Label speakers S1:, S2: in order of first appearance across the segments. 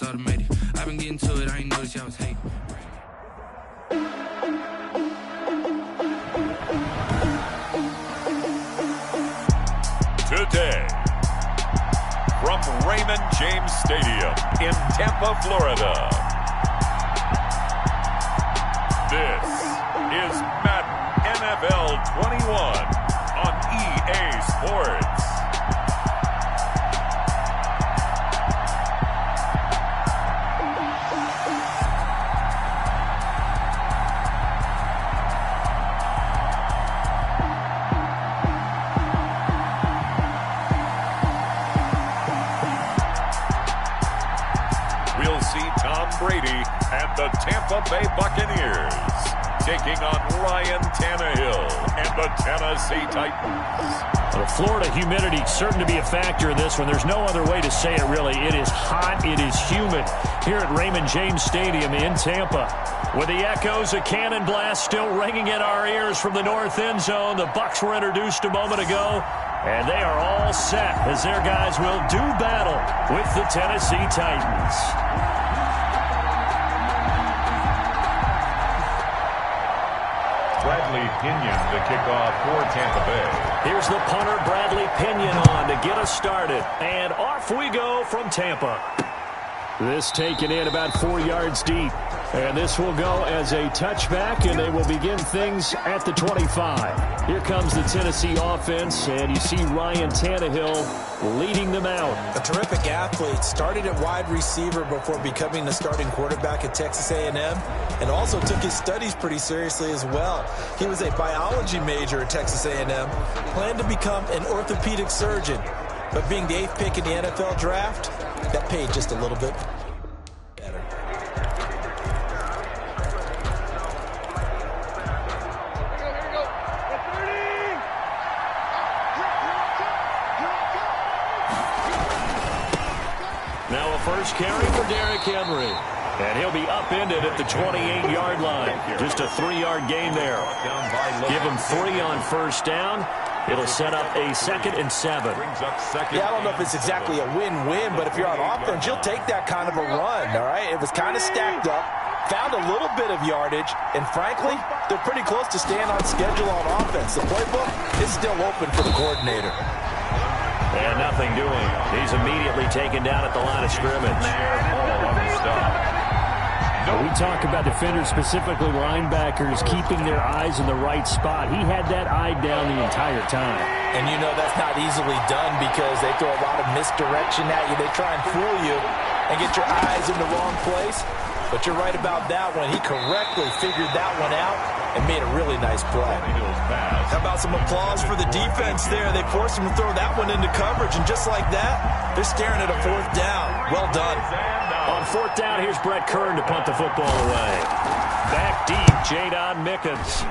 S1: it's automated. I've been getting to it, I ain't noticed y'all was hating.
S2: Today, from Raymond James Stadium in Tampa, Florida, this is Madden NFL 21 on EA Sports. We'll see Tom Brady and the Tampa Bay Buccaneers taking on Ryan Tannehill and the Tennessee Titans.
S3: The Florida humidity certain to be a factor in this one. There's no other way to say it, really. It is hot. It is humid here at Raymond James Stadium in Tampa. With the echoes of cannon blast still ringing in our ears from the north end zone. The Bucs were introduced a moment ago, and they are all set as their guys will do battle with the Tennessee Titans.
S2: Bradley Pinion the kickoff for Tampa Bay.
S3: Here's the punter, Bradley Pinion, on to get us started. And off we go from Tampa. This taken in about 4 yards deep. And this will go as a touchback, and they will begin things at the 25. Here comes the Tennessee offense, and you see Ryan Tannehill leading them out.
S4: A terrific athlete, started at wide receiver before becoming the starting quarterback at Texas A&M, and also took his studies pretty seriously as well. He was a biology major at Texas A&M, planned to become an orthopedic surgeon, but being the 8th pick in the NFL draft, that paid just a little bit better.
S3: Now a first carry for Derrick Henry. And he'll be upended at the 28-yard line. Just a 3-yard gain there. Give him 3 on first down. It'll set up a 2nd and 7.
S4: Yeah, I don't know if it's exactly a win-win, but if you're on offense, you'll take that kind of a run, all right? It was kind of stacked up, found a little bit of yardage, and frankly, they're pretty close to staying on schedule on offense. The playbook is still open for the coordinator.
S3: And nothing doing. He's immediately taken down at the line of scrimmage. We talk about defenders, specifically linebackers, keeping their eyes in the right spot. He had that eye down the entire time.
S4: And you know that's not easily done because they throw a lot of misdirection at you. They try and fool you and get your eyes in the wrong place. But you're right about that one. He correctly figured that one out and made a really nice play. How about some applause for the defense there? They forced him to throw that one into coverage, and just like that, they're staring at a 4th down. Well done.
S3: On 4th down, here's Brett Kern to punt the football away. Back deep, Jadon Mickens.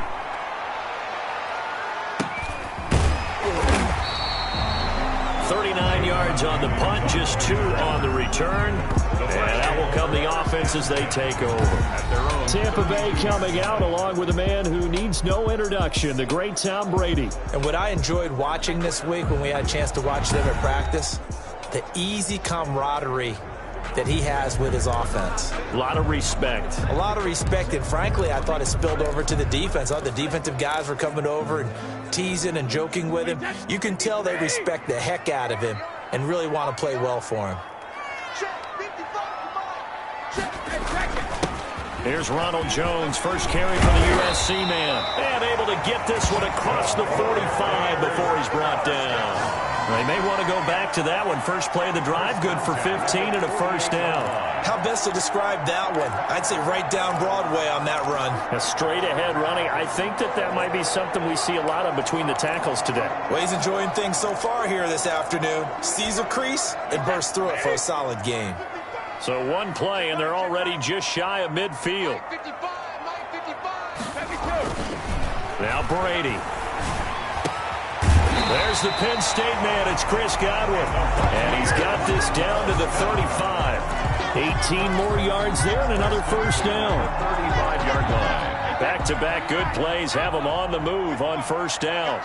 S3: .39 yards on the punt, just 2 on the return. And out will come the offense as they take over. Tampa Bay coming out along with a man who needs no introduction, the great Tom Brady.
S4: And what I enjoyed watching this week when we had a chance to watch them at practice, the easy camaraderie that he has with his offense.
S3: A lot of respect.
S4: A lot of respect, and frankly, I thought it spilled over to the defense. All the defensive guys were coming over and teasing and joking with him. You can tell they respect the heck out of him and really want to play well for him.
S3: Here's Ronald Jones, first carry for the USC man. And able to get this one across the 45 before he's brought down. They may want to go back to that one. First play of the drive, good for 15 and a first down.
S4: How best to describe that one? I'd say right down Broadway on that run.
S3: A straight ahead running. I think that might be something we see a lot of between the tackles today.
S4: Well, he's enjoying things so far here this afternoon. Sees a crease and bursts through it for a solid gain.
S3: So one play, and they're already just shy of midfield. Now Brady. There's the Penn State man. It's Chris Godwin. And he's got this down to the 35. 18 more yards there and another first down.
S2: 35-yard line.
S3: Back-to-back good plays have them on the move on first down.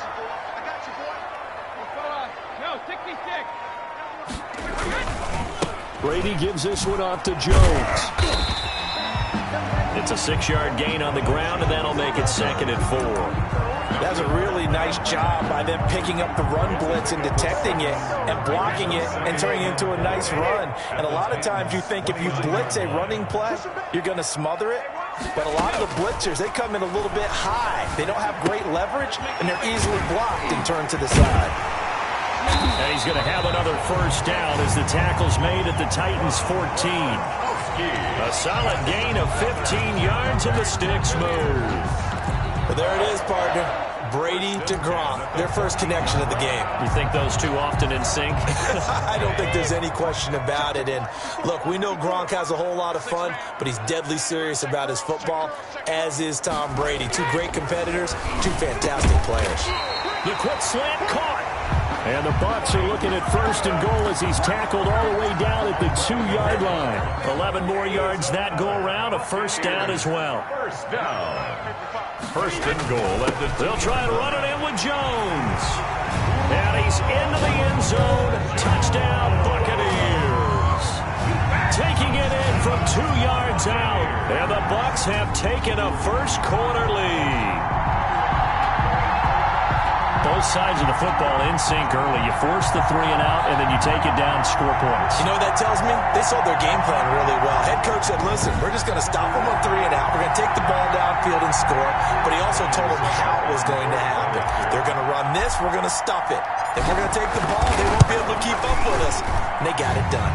S3: Brady gives this one off to Jones. It's a 6-yard gain on the ground, and that'll make it 2nd and 4.
S4: That's a really nice job by them picking up the run blitz and detecting it and blocking it and turning it into a nice run. And a lot of times you think if you blitz a running play, you're going to smother it. But a lot of the blitzers, they come in a little bit high. They don't have great leverage, and they're easily blocked and turned to the side.
S3: And he's going to have another first down as the tackle's made at the Titans' 14. A solid gain of 15 yards, and the sticks move.
S4: Well, there it is, partner. Brady to Gronk, their first connection of the game.
S3: You think those two often in sync?
S4: I don't think there's any question about it. And look, we know Gronk has a whole lot of fun, but he's deadly serious about his football, as is Tom Brady. Two great competitors, two fantastic players.
S3: The quick slant caught. And the Bucs are looking at 1st and goal as he's tackled all the way down at the 2-yard line. 11 more yards that go around, a first down as well.
S2: First down. 1st and goal at the...
S3: They'll try and run it in with Jones. And he's into the end zone. Touchdown, Buccaneers. Taking it in from 2 yards out. And the Bucs have taken a first-quarter lead. Both sides of the football in sync early. You force the 3 and out, and then you take it down, score points.
S4: You know what that tells me? They saw their game plan really well. Head coach said, listen, we're just going to stop them on 3 and out. We're going to take the ball downfield and score. But he also told them how it was going to happen. They're going to run this. We're going to stop it. Then we're going to take the ball. They won't be able to keep up with us. And they got it done.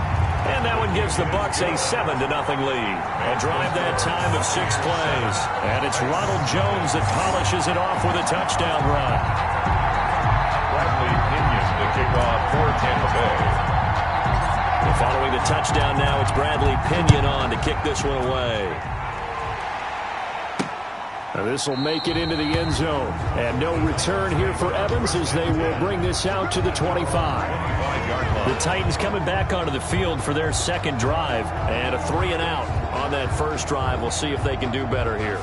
S3: And that one gives the Bucs a 7-0 lead. A drive that time of 6 plays. And it's Ronald Jones that polishes it off with a touchdown run.
S2: Kickoff for Tampa Bay.
S3: And following the touchdown now, it's Bradley Pinion on to kick this one away. Now this will make it into the end zone. And no return here for Evans as they will bring this out to the 25. The Titans coming back onto the field for their second drive. And a 3 and out on that first drive. We'll see if they can do better here.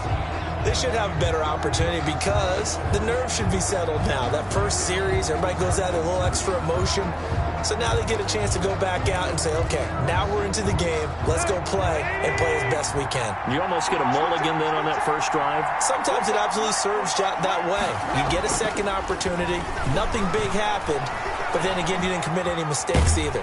S4: They should have a better opportunity because the nerves should be settled now. That first series, everybody goes out with a little extra emotion. So now they get a chance to go back out and say, okay, now we're into the game. Let's go play and play as best we can.
S3: You almost get a mulligan then on that first drive?
S4: Sometimes it absolutely serves that way. You get a second opportunity. Nothing big happened. But then again, you didn't commit any mistakes either.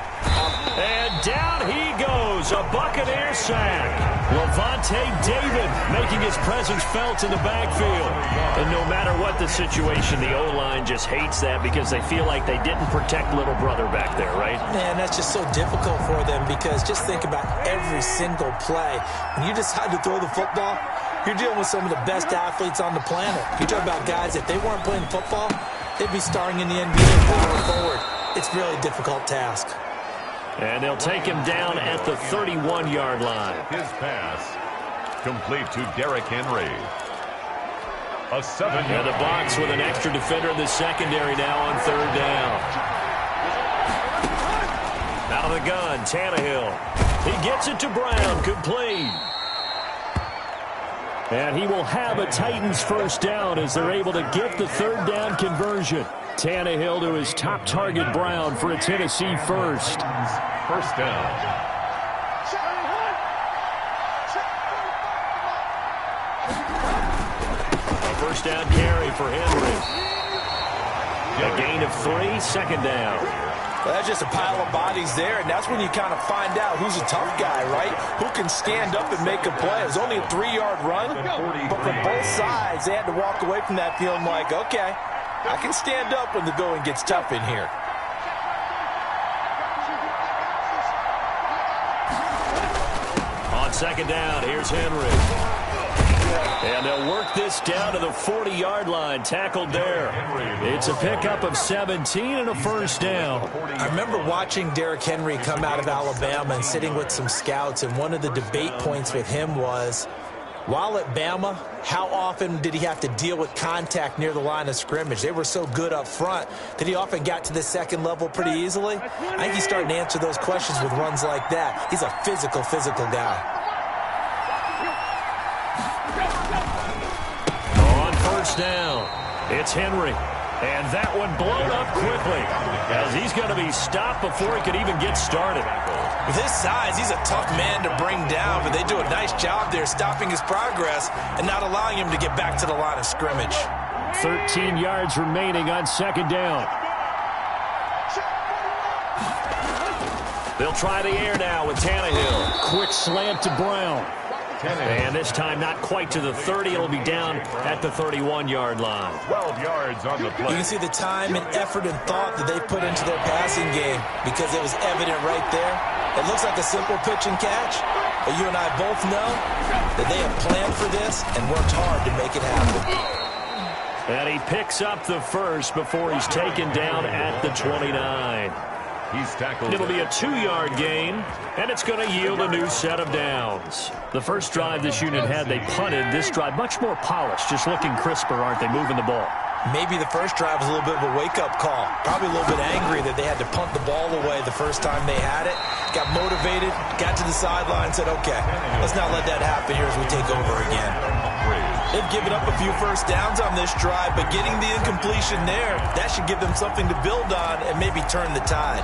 S3: And down he goes. A Buccaneer sack. Levante David making his presence felt in the backfield. And no matter what the situation, the O-line just hates that because they feel like they didn't protect little brother back there, right?
S4: Man, that's just so difficult for them because just think about every single play. When you decide to throw the football, you're dealing with some of the best athletes on the planet. You talk about guys, if they weren't playing football, they'd be starring in the NBA going forward. It's a really difficult task.
S3: And they'll take him down at the 31-yard line.
S2: His pass complete to Derrick Henry. A 7-yard.
S3: And the box with an extra defender in the secondary now on 3rd down. Out of the gun, Tannehill. He gets it to Brown, complete. And he will have a Titans first down as they're able to get the 3rd down conversion. Tannehill to his top target, Brown, for a Tennessee first.
S2: First down.
S3: A first down carry for Henry. A gain of 3, 2nd down.
S4: Well, that's just a pile of bodies there, and that's when you kind of find out who's a tough guy, right? Who can stand up and make a play. It was only a 3-yard run, but for both sides, they had to walk away from that feeling like, okay, I can stand up when the going gets tough in here.
S3: On 2nd down, here's Henry. And they'll work this down to the 40-yard line, tackled there. It's a pickup of 17 and a first down.
S4: I remember watching Derrick Henry come out of Alabama and sitting with some scouts, and one of the debate points with him was, while at Bama, how often did he have to deal with contact near the line of scrimmage? They were so good up front that he often got to the second level pretty easily. I think he's starting to answer those questions with runs like that. He's a physical guy.
S3: On first down, it's Henry. And that one blown up quickly, as he's going to be stopped before he could even get started.
S4: With his size, he's a tough man to bring down, but they do a nice job there stopping his progress and not allowing him to get back to the line of scrimmage.
S3: 13 yards remaining on second down. They'll try the air now with Tannehill. Quick slant to Brown. And this time not quite to the 30. It'll be down at the 31-yard line.
S2: 12 yards on the play.
S4: You can see the time and effort and thought that they put into their passing game because it was evident right there. It looks like a simple pitch and catch, but you and I both know that they have planned for this and worked hard to make it happen.
S3: And he picks up the first before he's taken down at the 29.
S2: He's tackled.
S3: It'll be a 2-yard gain, and it's going to yield a new set of downs. The first drive this unit had, they punted. This drive, much more polished, just looking crisper, aren't they, moving the ball?
S4: Maybe the first drive was a little bit of a wake-up call. Probably a little bit angry that they had to punt the ball away the first time they had it. Got motivated, got to the sideline, said, okay, let's not let that happen here as we take over again. They've given up a few first downs on this drive, but getting the incompletion there, that should give them something to build on and maybe turn the tide.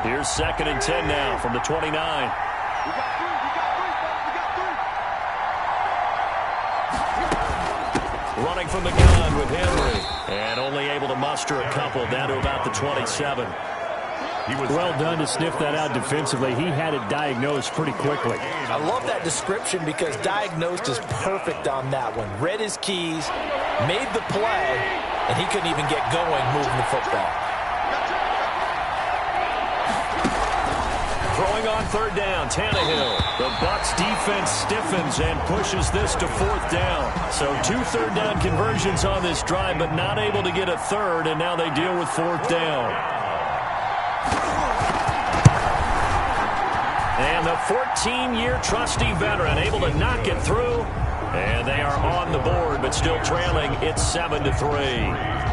S3: Here's 2nd and 10 now from the 29. Running from the gun with Henry. And only able to muster a couple down to about the 27. Well done to sniff that out defensively. He had it diagnosed pretty quickly.
S4: I love that description because diagnosed is perfect on that one. Read his keys, made the play, and he couldn't even get going moving the football.
S3: Throwing on 3rd down, Tannehill. The Bucs defense stiffens and pushes this to 4th down. So 2 third-down conversions on this drive, but not able to get a third, and now they deal with 4th down. And the 14-year trusty veteran able to knock it through, and they are on the board, but still trailing. It's 7-3.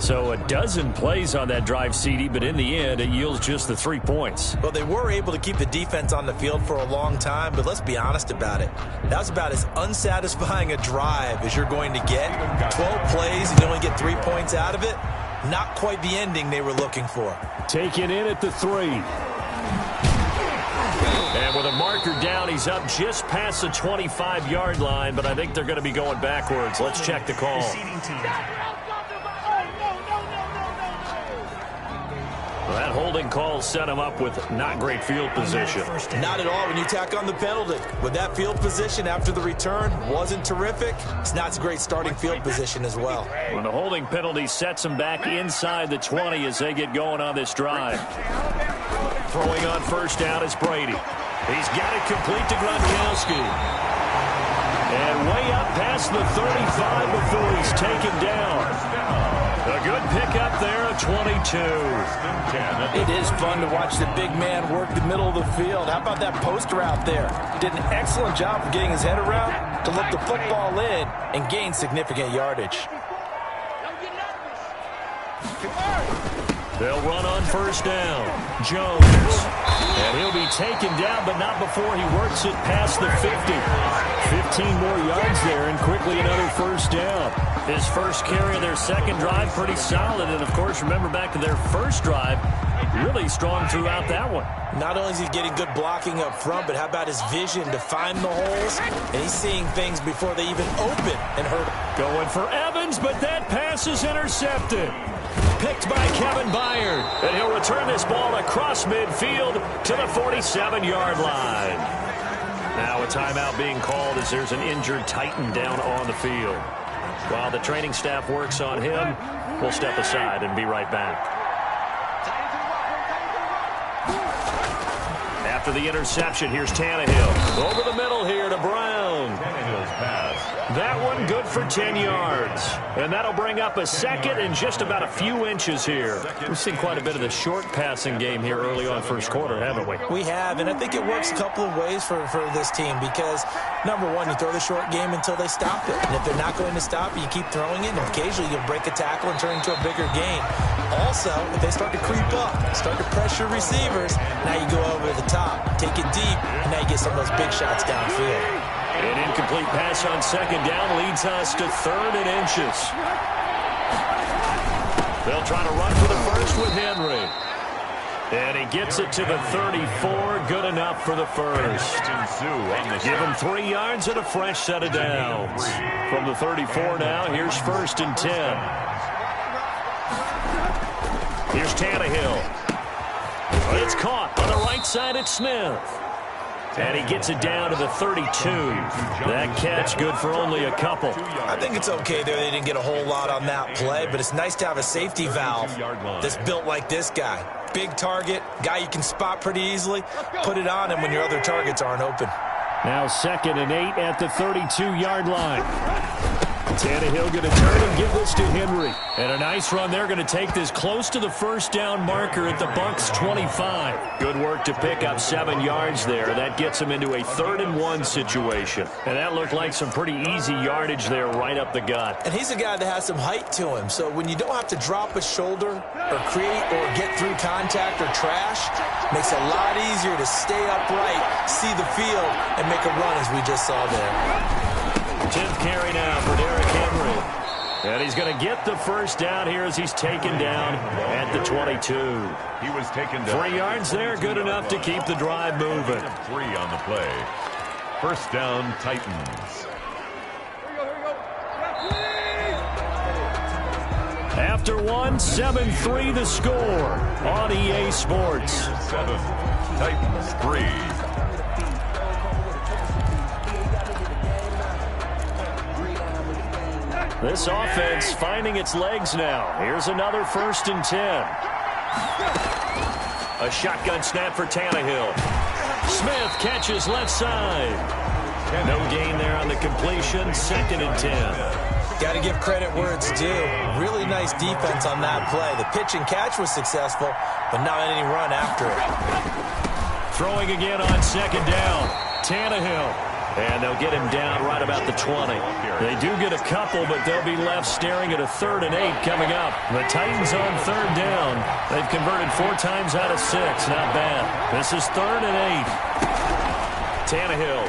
S3: So a dozen plays on that drive, CD, but in the end, it yields just the 3 points.
S4: Well, they were able to keep the defense on the field for a long time, but let's be honest about it. That was about as unsatisfying a drive as you're going to get. 12 plays, and you only get 3 points out of it. Not quite the ending they were looking for.
S3: Taken in at the 3. And with a marker down, he's up just past the 25-yard line, but I think they're going to be going backwards. Let's check the call. Well, that holding call set him up with not great field position.
S4: Not at all when you tack on the penalty. With that field position after the return wasn't terrific. It's not a great starting field position as well.
S3: When the holding penalty sets him back inside the 20 as they get going on this drive. Throwing on 1st down is Brady. He's got it complete to Gronkowski. And way up past the 35 before he's taken down. A good pickup there at 22.
S4: It is fun to watch the big man work the middle of the field. How about that post route there? Did an excellent job of getting his head around to look the football in and gain significant yardage.
S3: They'll run on 1st down. Jones. And he'll be taken down, but not before he works it past the 50. 15 more yards there, and quickly another 1st down. His first carry of their 2nd drive, pretty solid. And, of course, remember back to their 1st drive, really strong throughout that one.
S4: Not only is he getting good blocking up front, but how about his vision to find the holes? And he's seeing things before they even open and hurt him.
S3: Going for Evans, but that pass is intercepted. Picked by Kevin Byard. And he'll return this ball across midfield to the 47-yard line. Now a timeout being called as there's an injured Titan down on the field. While the training staff works on him, we'll step aside and be right back. After the interception, here's Tannehill. Over the middle here to Brown.
S2: Tannehill's pass.
S3: That one good for 10 yards. And that'll bring up a second and just about a few inches here. We've seen quite a bit of the short passing game here early on first quarter, haven't we?
S4: We have, and I think it works a couple of ways for this team because, number one, you throw the short game until they stop it. And if they're not going to stop it, you keep throwing it, and occasionally you'll break a tackle and turn into a bigger gain. Also, if they start to creep up, start to pressure receivers, now you go over the top, take it deep, and now you get some of those big shots downfield.
S3: An incomplete pass on second down leads us to 3rd and inches. They'll try to run for the first with Henry. And he gets it to the 34. Good enough for the first. Give him 3 yards and a fresh set of downs. From the 34 now, here's 1st and 10. Here's Tannehill. It's caught on the right side at Smith. And he gets it down to the 32. That catch good for only a couple.
S4: I think it's okay there. They didn't get a whole lot on that play, but it's nice to have a safety valve that's built like this guy. Big target, guy you can spot pretty easily. Put it on him when your other targets aren't open.
S3: Now 2nd and 8 at the 32-yard line. Tannehill going to turn and give this to Henry. And a nice run there, going to take this close to the first down marker at the Bucs 25. Good work to pick up 7 yards there. That gets him into a 3rd and 1 situation. And that looked like some pretty easy yardage there right up the gut.
S4: And he's a guy that has some height to him. So when you don't have to drop a shoulder or create or get through contact or trash, makes it a lot easier to stay upright, see the field, and make a run as we just saw there.
S3: 10th carry now for Derrick Henry. And he's going to get the first down here as he's taken down at the 22.
S2: He was taken down.
S3: 3 yards there, good enough to keep the drive moving.
S2: 3 on the play. First down, Titans.
S3: After one, 7-3 the score on EA Sports.
S2: 7, Titans 3.
S3: This offense finding its legs now. Here's another 1st and 10. A shotgun snap for Tannehill. Smith catches left side. No gain there on the completion. 2nd and 10.
S4: Got to give credit where it's due. Really nice defense on that play. The pitch and catch was successful, but not any run after it.
S3: Throwing again on 2nd down. Tannehill. And they'll get him down right about the 20. They do get a couple, but they'll be left staring at a 3rd and 8 coming up. The Titans on 3rd down. They've converted 4 times out of 6. Not bad. This is 3rd and 8. Tannehill.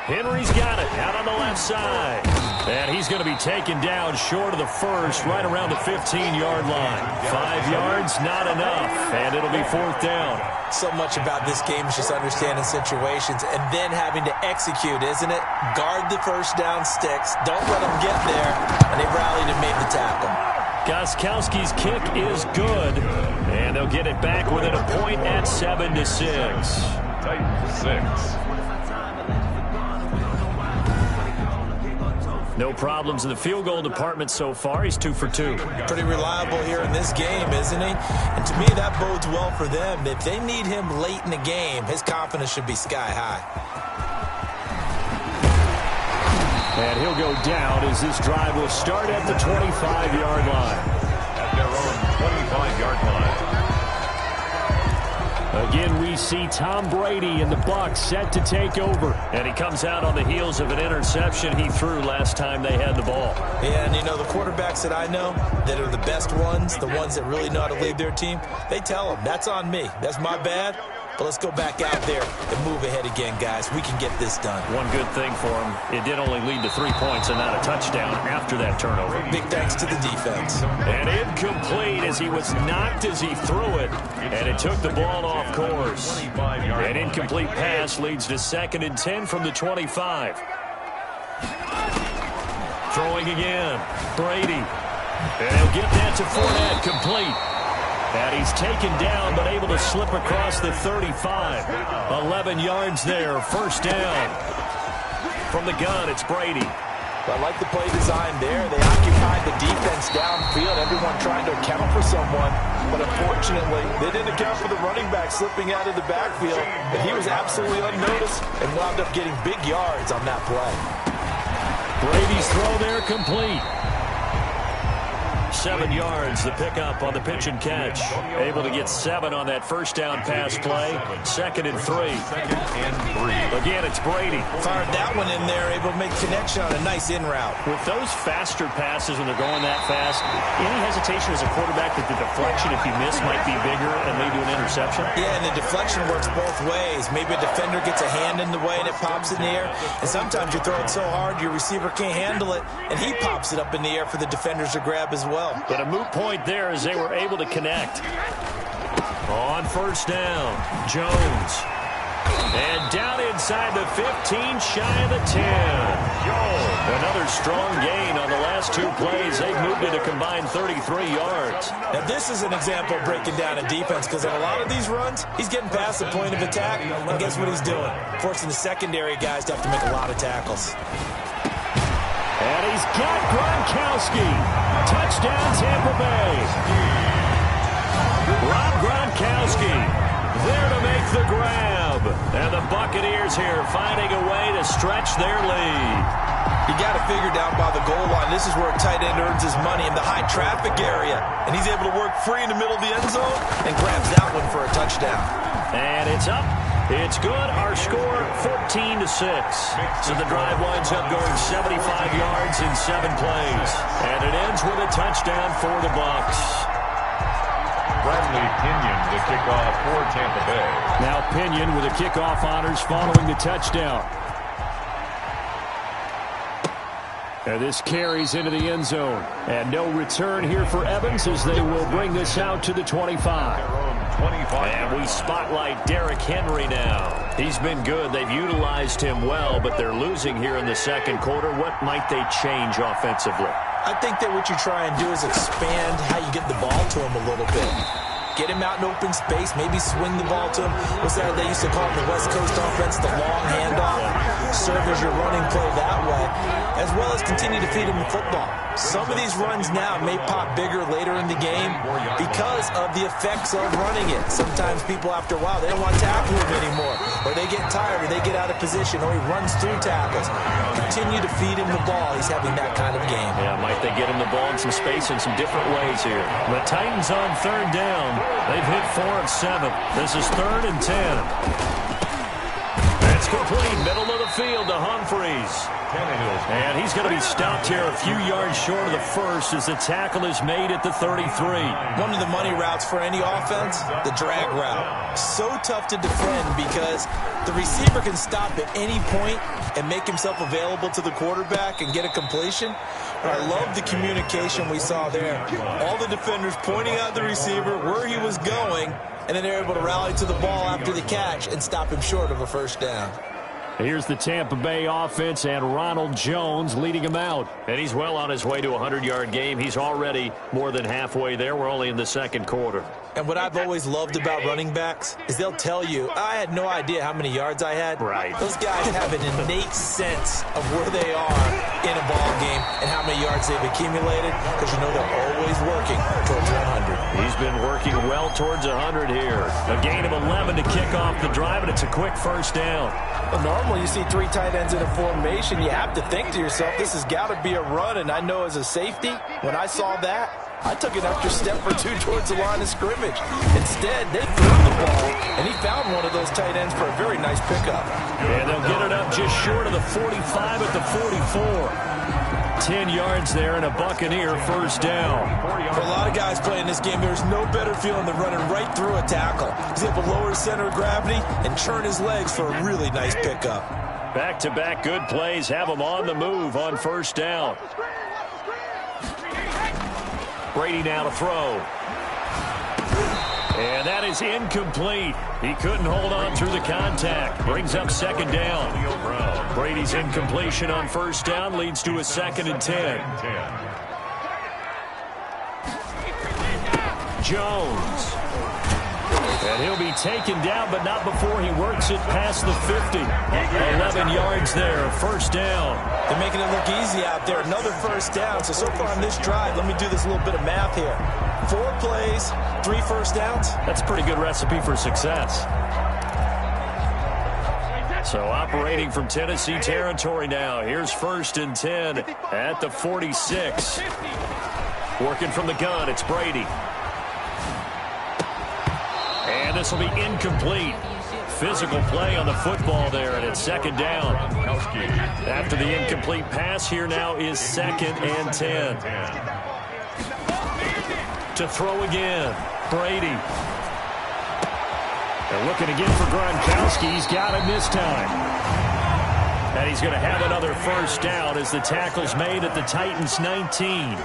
S3: Henry's got it out on the left side. And he's going to be taken down short of the first, right around the 15-yard line. 5 yards, not enough, and it'll be 4th down.
S4: So much about this game is just understanding situations and then having to execute, isn't it? Guard the first down sticks. Don't let them get there. And they rallied and made the tackle.
S3: Gostkowski's kick is good, and they'll get it back within a point at 7-6.
S2: Titans 6.
S3: No problems in the field goal department so far. He's 2 for 2.
S4: Pretty reliable here in this game, isn't he? And to me, that bodes well for them. If they need him late in the game, his confidence should be sky high.
S3: And he'll go down as this drive will start at the 25-yard line.
S2: At their own 25-yard line.
S3: Again, we see Tom Brady and the Bucs set to take over. And he comes out on the heels of an interception he threw last time they had the ball.
S4: Yeah, and you know, the quarterbacks that I know that are the best ones, the ones that really know how to lead their team, they tell them, that's on me. That's my bad. But let's go back out there and move ahead again, guys. We can get this done.
S3: One good thing for him, it did only lead to 3 points and not a touchdown after that turnover.
S4: Big thanks to the defense.
S3: And incomplete as he was knocked as he threw it. And it took the ball off course. An incomplete pass leads to 2nd and 10 from the 25. Throwing again. Brady. And he'll get that to Fournette, complete. And he's taken down, but able to slip across the 35. 11 yards there, first down. From the gun, it's Brady.
S4: I like the play design there. They occupied the defense downfield, everyone trying to account for someone. But unfortunately, they didn't account for the running back slipping out of the backfield. And he was absolutely unnoticed and wound up getting big yards on that play.
S3: Brady's throw there complete. 7 yards, the pickup on the pitch and catch. Able to get 7 on that first down pass play. 2nd and 3. Again, it's Brady.
S4: Fired that one in there, able to make connection on a nice in route.
S3: With those faster passes when they're going that fast, any hesitation as a quarterback that the deflection, if you miss, might be bigger and lead to an interception?
S4: Yeah, and the deflection works both ways. Maybe a defender gets a hand in the way and it pops in the air. And sometimes you throw it so hard your receiver can't handle it, and he pops it up in the air for the defenders to grab as well.
S3: But a moot point there as they were able to connect. On first down, Jones. And down inside the 15, shy of the 10. Another strong gain on the last 2 plays. They've moved it a combined 33 yards.
S4: Now this is an example of breaking down a defense, because on a lot of these runs, he's getting past the point of attack, and guess what he's doing? Forcing the secondary guys to have to make a lot of tackles.
S3: And he's got Gronkowski. Touchdown, Tampa Bay. Rob Gronkowski there to make the grab. And the Buccaneers here finding a way to stretch their lead.
S4: You got to figure down by the goal line, this is where a tight end earns his money, in the high traffic area. And he's able to work free in the middle of the end zone and grabs that one for a touchdown.
S3: And it's up. It's good. Our score, 14-6. So the drive winds up going 75 yards in 7 plays. And it ends with a touchdown for the Bucs.
S2: Bradley Pinion, the kickoff for Tampa Bay.
S3: Now Pinion with the kickoff honors following the touchdown. And this carries into the end zone. And no return here for Evans as they will bring this out to the 25. And we spotlight Derrick Henry now. He's been good. They've utilized him well, but they're losing here in the second quarter. What might they change offensively?
S4: I think that what you try and do is expand how you get the ball to him a little bit. Get him out in open space, maybe swing the ball to him. What's that they used to call it, the West Coast offense, the long handoff? Serve as your running play that way, as well as continue to feed him the football. Some of these runs now may pop bigger later in the game because of the effects of running it. Sometimes people, after a while, they don't want to tackle him anymore, or they get tired, or they get out of position, or he runs through tackles. Continue to feed him the ball. He's having that kind of game.
S3: Yeah, might they get him the ball in some space in some different ways here. The Titans on 3rd down. They've hit 4 of 7. This is 3rd and 10. That's complete. Middle of the field to Humphreys. And he's going to be stopped here a few yards short of the first as the tackle is made at the 33.
S4: One of the money routes for any offense, the drag route. So tough to defend because the receiver can stop at any point and make himself available to the quarterback and get a completion. But I love the communication we saw there. All the defenders pointing out the receiver, where he was going, and then they're able to rally to the ball after the catch and stop him short of a first down.
S3: Here's the Tampa Bay offense and Ronald Jones leading him out. And he's well on his way to a 100-yard game. He's already more than halfway there. We're only in the second quarter.
S4: And what I've always loved about running backs is they'll tell you, I had no idea how many yards I had.
S3: Right.
S4: Those guys have an innate sense of where they are in a ball game and how many yards they've accumulated, because you know they're always working towards 100.
S3: He's been working well towards 100 here. A gain of 11 to kick off the drive, and it's a quick first down.
S4: Well, normally you see 3 tight ends in a formation, you have to think to yourself, this has got to be a run. And I know as a safety, when I saw that, I took an extra step or 2 towards the line of scrimmage. Instead, they threw the ball, and he found one of those tight ends for a very nice pickup.
S3: And they'll get it up just short of the 45 at the 44. 10 yards there and a Buccaneer first down.
S4: For a lot of guys playing this game, there's no better feeling than running right through a tackle. He's able to lower his center of gravity and churn his legs for a really nice pickup.
S3: Back-to-back good plays have him on the move on first down. Brady now to throw. And that is incomplete. He couldn't hold on through the contact. Brings up second down. Brady's incompletion on first down leads to a 2nd and 10. Jones. And he'll be taken down, but not before he works it past the 50. 11 yards there, first down.
S4: They're making it look easy out there. Another first down. So far on this drive, let me do this little bit of math here. 4 plays, 3 first downs.
S3: That's a pretty good recipe for success. So operating from Tennessee territory now. Here's 1st and 10 at the 46. Working from the gun, it's Brady. And this will be incomplete. Physical play on the football there, and it's 2nd down. After the incomplete pass, here now is 2nd and 10. To throw again, Brady. They're looking again for Gronkowski. He's got him this time. And he's going to have another first down as the tackle's made at the Titans' 19.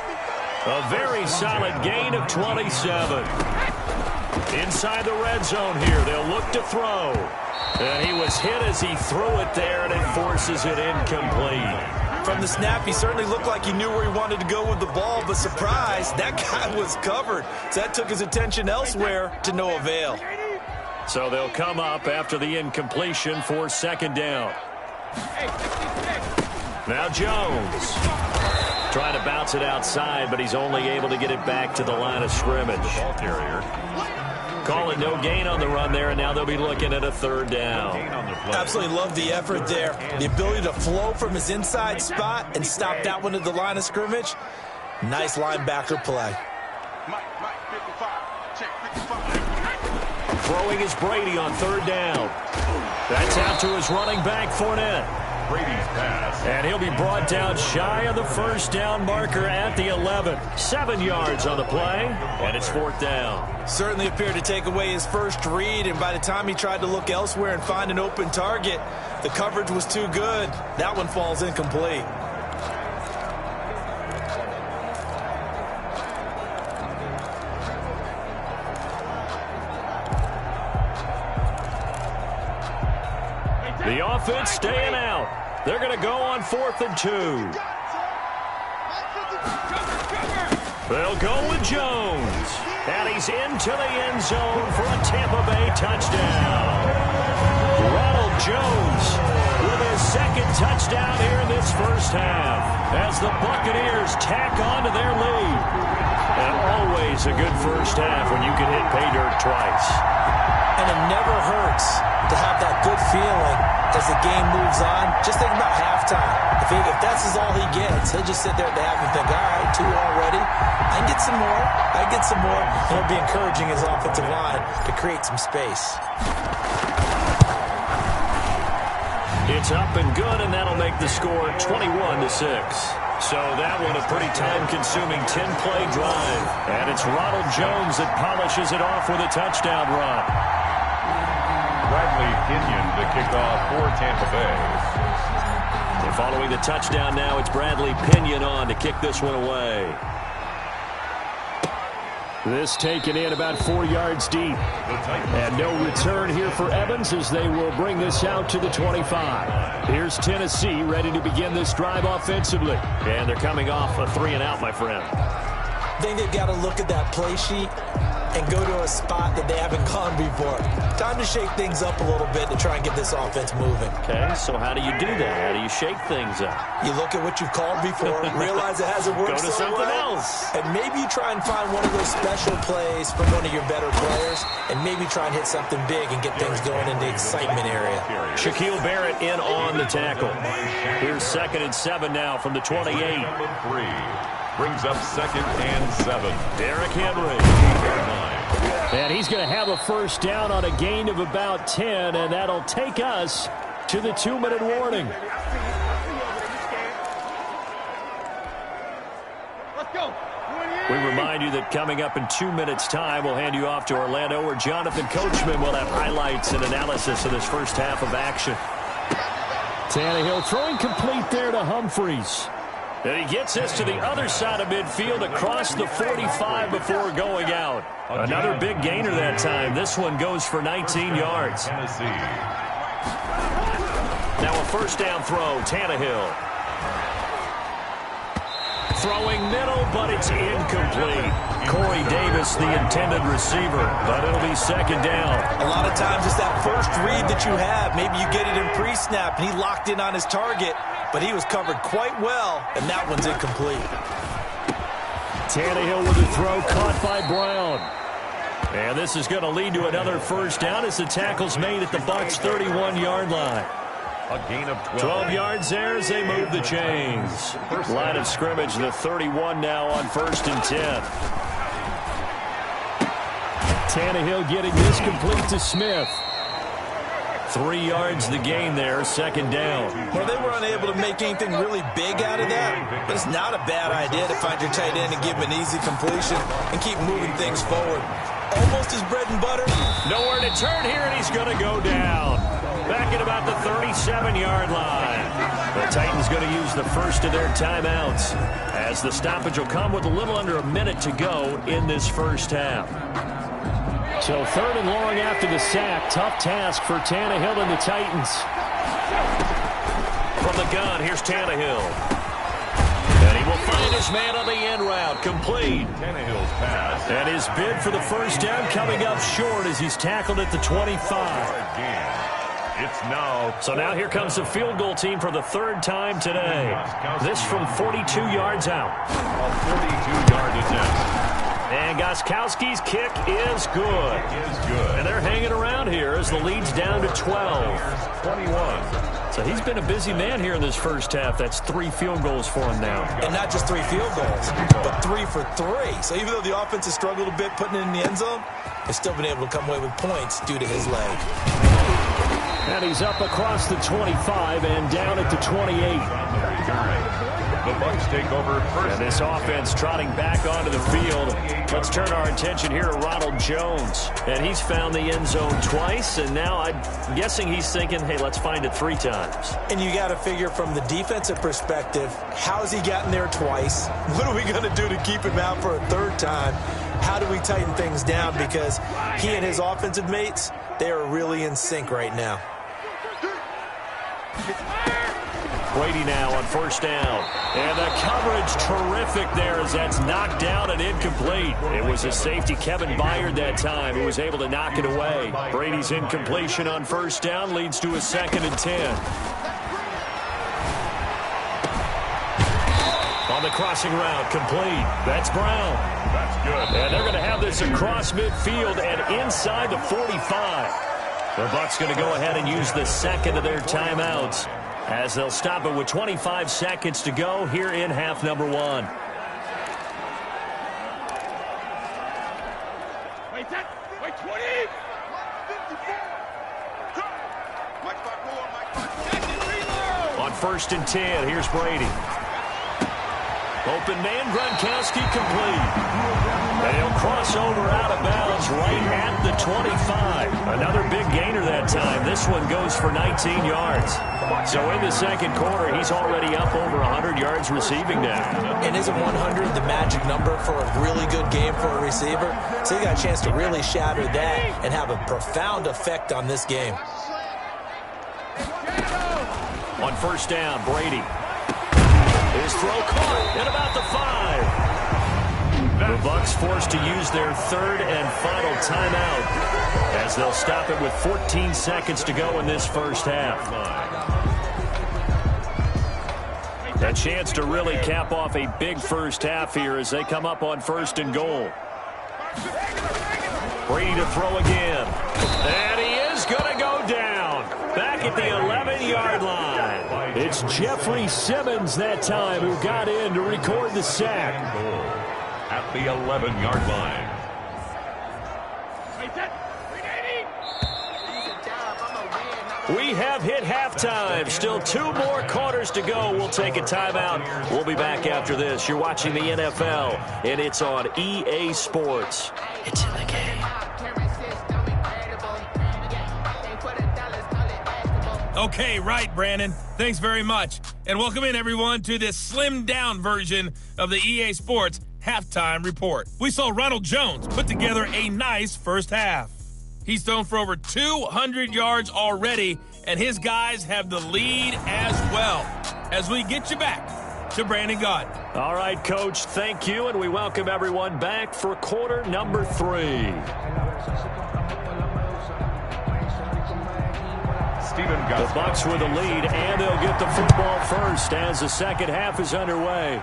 S3: A very solid gain of 27. Inside the red zone here, they'll look to throw. And he was hit as he threw it there, and it forces it incomplete.
S4: From the snap, he certainly looked like he knew where he wanted to go with the ball, but surprise, that guy was covered. So that took his attention elsewhere to no avail.
S3: So they'll come up after the incompletion for 2nd down. Now Jones. Trying to bounce it outside, but he's only able to get it back to the line of scrimmage.
S2: Ball carrier.
S3: Call it no gain on the run there, and now they'll be looking at a 3rd down.
S4: Absolutely love the effort there. The ability to flow from his inside spot and stop that one at the line of scrimmage. Nice linebacker play.
S3: Throwing is Brady on 3rd down. That's out to his running back, Fournette.
S2: Brady's pass.
S3: And he'll be brought down shy of the first down marker at the 11. 7 yards on the play, and it's 4th down.
S4: Certainly appeared to take away his first read, and by the time he tried to look elsewhere and find an open target, the coverage was too good. That one falls incomplete.
S3: The offense staying out. They're going to go on 4th and 2. They'll go with Jones. And he's into the end zone for a Tampa Bay touchdown. Ronald Jones with his 2nd touchdown here in this first half as the Buccaneers tack on to their lead. And always a good first half when you can hit pay dirt twice.
S4: And it never hurts to have that good feeling as the game moves on. Just think about halftime. If that's all he gets, he'll just sit there at the half and think, all right, 2 already. I can get some more. I can get some more. And it'll be encouraging his offensive line to create some space.
S3: It's up and good, and that'll make the score 21-6. So that one a pretty time-consuming 10-play drive. And it's Ronald Jones that polishes it off with a touchdown run.
S2: Bradley Pinion to kick off for Tampa Bay.
S3: And following the touchdown now, it's Bradley Pinion on to kick this one away. This taken in about 4 yards deep. And no return here for Evans as they will bring this out to the 25. Here's Tennessee ready to begin this drive offensively. And they're coming off a 3-and-out, my friend.
S4: I think they've got to look at that play sheet and go to a spot that they haven't gone before. Time to shake things up a little bit to try and get this offense moving.
S3: Okay, so how do you do that? How do you shake things up?
S4: You look at what you've called before, realize it hasn't worked
S3: Go to
S4: so
S3: something
S4: well,
S3: else.
S4: and maybe you try and find one of those special plays from one of your better players, and maybe try and hit something big and get things going in the excitement area.
S3: Shaquille Barrett in on the tackle. Here's 2nd and 7 now from the 28.
S2: Number 3 brings up 2nd and 7.
S3: Derrick Henry. And he's going to have a first down on a gain of about 10, and that'll take us to the 2-minute warning. We remind you that coming up in 2 minutes' time, we'll hand you off to Orlando, where Jonathan Coachman will have highlights and analysis of this first half of action. Tannehill throwing complete there to Humphries. And he gets this to the other side of midfield across the 45 before going out. Another big gainer that time. This one goes for 19 yards. Now a first down throw, Tannehill. throwing middle, but it's incomplete. Corey Davis, the intended receiver, but it'll be second down.
S4: A lot of times it's that first read that you have. Maybe you get it in pre-snap, and he locked in on his target, but he was covered quite well, and that one's incomplete.
S3: Tannehill with a throw caught by Brown. And this is going to lead to another first down as the tackle's made at the Bucs' 31-yard line.
S2: A gain of
S3: 12 yards there as they move the chains. Line of scrimmage, the 31 now on 1st and 10. Tannehill getting this complete to Smith. 3 yards the gain there, second down.
S4: Well, they were unable to make anything really big out of that, but it's not a bad idea to find your tight end and give him an easy completion and keep moving things forward. Almost his bread and butter.
S3: Nowhere to turn here, and he's going to go down. Back at about the 37-yard line. The Titans going to use the first of their timeouts as the stoppage will come with a little under a minute to go in this first half. So 3rd and long after the sack. Tough task for Tannehill and the Titans. From the gun, here's Tannehill. And he will find his man on the end route. Complete.
S2: Tannehill's pass.
S3: And his bid for the first down coming up short as he's tackled at the 25.
S2: It's now.
S3: So now here comes the field goal team for the 3rd time today. This from 42 yards out.
S2: A 42-yard attempt.
S3: And Gostkowski's kick is good. And they're hanging around here as the lead's down to 12.
S2: 21.
S3: So he's been a busy man here in this first half. That's 3 field goals for him now.
S4: And not just 3 field goals, but 3 for 3. So even though the offense has struggled a bit putting it in the end zone, they've still been able to come away with points due to his leg.
S3: And he's up across the 25 and down at the 28.
S2: The Bucs take over first.
S3: And this offense trotting back onto the field. Let's turn our attention here to Ronald Jones. And he's found the end zone twice, and now I'm guessing he's thinking, hey, let's find it 3 times.
S4: And you got to figure from the defensive perspective, how's he gotten there twice? What are we going to do to keep him out for a 3rd time? How do we tighten things down? Because he and his offensive mates, they are really in sync right now.
S3: Brady now on first down. And the coverage terrific there as that's knocked down and incomplete. It was a safety, Kevin Byard, that time, who was able to knock it away. Brady's incompletion on first down leads to a 2nd and 10. On the crossing route, complete. That's Brown.
S2: That's good.
S3: And they're going to have this across midfield and inside the 45. The Bucs going to go ahead and use the 2nd of their timeouts, as they'll stop it with 25 seconds to go here in half number 1.
S5: Wait 20.
S3: On 1st and 10, here's Brady. Open man, Gronkowski complete. And he'll cross over out of bounds right at the 25. Another big gainer that time. This one goes for 19 yards. So in the second quarter, he's already up over 100 yards receiving now.
S4: And isn't 100 the magic number for a really good game for a receiver? So he got a chance to really shatter that and have a profound effect on this game.
S3: On first down, Brady. His throw caught at about the 5. The Bucs forced to use their 3rd and final timeout as they'll stop it with 14 seconds to go in this first half. A chance to really cap off a big first half here as they come up on 1st and goal. Brady to throw again. And he is going to go down. Back at the 11-yard line. It's Jeffrey Simmons that time who got in to record the sack.
S2: At the 11-yard line.
S3: We have hit halftime. Still 2 more quarters to go. We'll take a timeout. We'll be back after this. You're watching the NFL, and it's on EA Sports. It's in the game.
S5: Okay, right, Brandon. Thanks very much. And welcome in, everyone, to this slimmed-down version of the EA Sports Halftime Report. We saw Ronald Jones put together a nice first half. He's thrown for over 200 yards already, and his guys have the lead as well. As we get you back to Brandon Gaudin.
S3: All right, Coach, thank you, and we welcome everyone back for quarter number 3. The Bucs with the lead, and they'll get the football first as the second half is underway.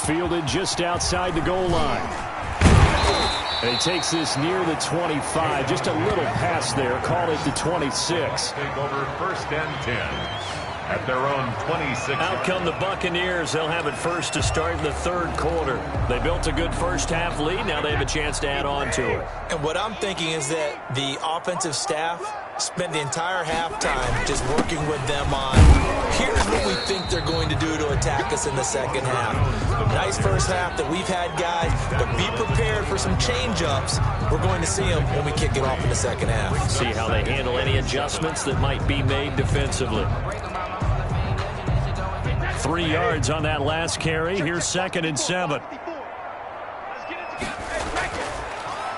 S3: Fielded just outside the goal line. And he takes this near the 25. Just a little pass there. Call it the 26.
S2: Take over first and 10 at their own 26.
S3: Out come the Buccaneers. They'll have it first to start in the third quarter. They built a good first half lead. Now they have a chance to add on to it.
S4: And what I'm thinking is that the offensive staff spent the entire halftime just working with them on, here's what we think they're going to do to attack us in the second half. Nice first half that we've had, guys, but be prepared for some change-ups. We're going to see them when we kick it off in the second half.
S3: See how they handle any adjustments that might be made defensively. 3 yards on that last carry. Here's 2nd and 7.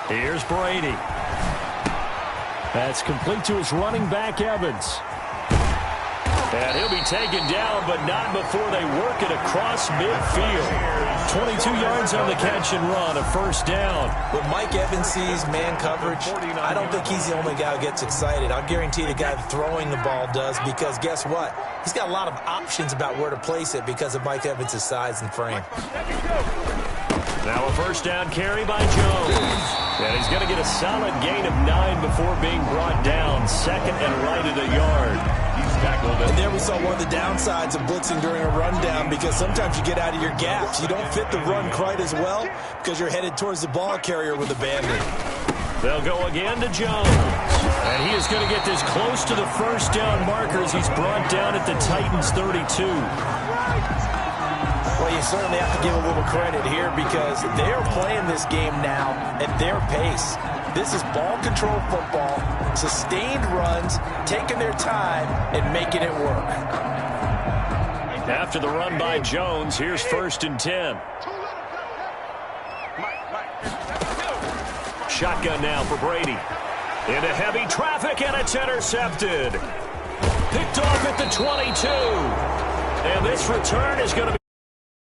S3: Here's Brady. That's complete to his running back, Evans. And he'll be taken down, but not before they work it across midfield. 22 yards on the catch and run, a first down.
S4: When Mike Evans sees man coverage, I don't think he's the only guy who gets excited. I'll guarantee the guy throwing the ball does, because guess what? He's got a lot of options about where to place it because of Mike Evans' size and frame.
S3: Now a first down carry by Jones. And he's going to get a solid gain of 9 before being brought down. Second and right at a yard. He's tackled it.
S4: And there we saw one of the downsides of blitzing during a rundown, because sometimes you get out of your gaps. You don't fit the run quite as well because you're headed towards the ball carrier with a bandit.
S3: They'll go again to Jones. And he is going to get this close to the first down markers. He's brought down at the Titans' 32.
S4: Well, you certainly have to give a little credit here, because they're playing this game now at their pace. This is ball control football, sustained runs, taking their time and making it work.
S3: After the run by Jones, here's 1st and 10. Shotgun now for Brady. Into heavy traffic, and it's intercepted. Picked off at the 22. And this return is going to be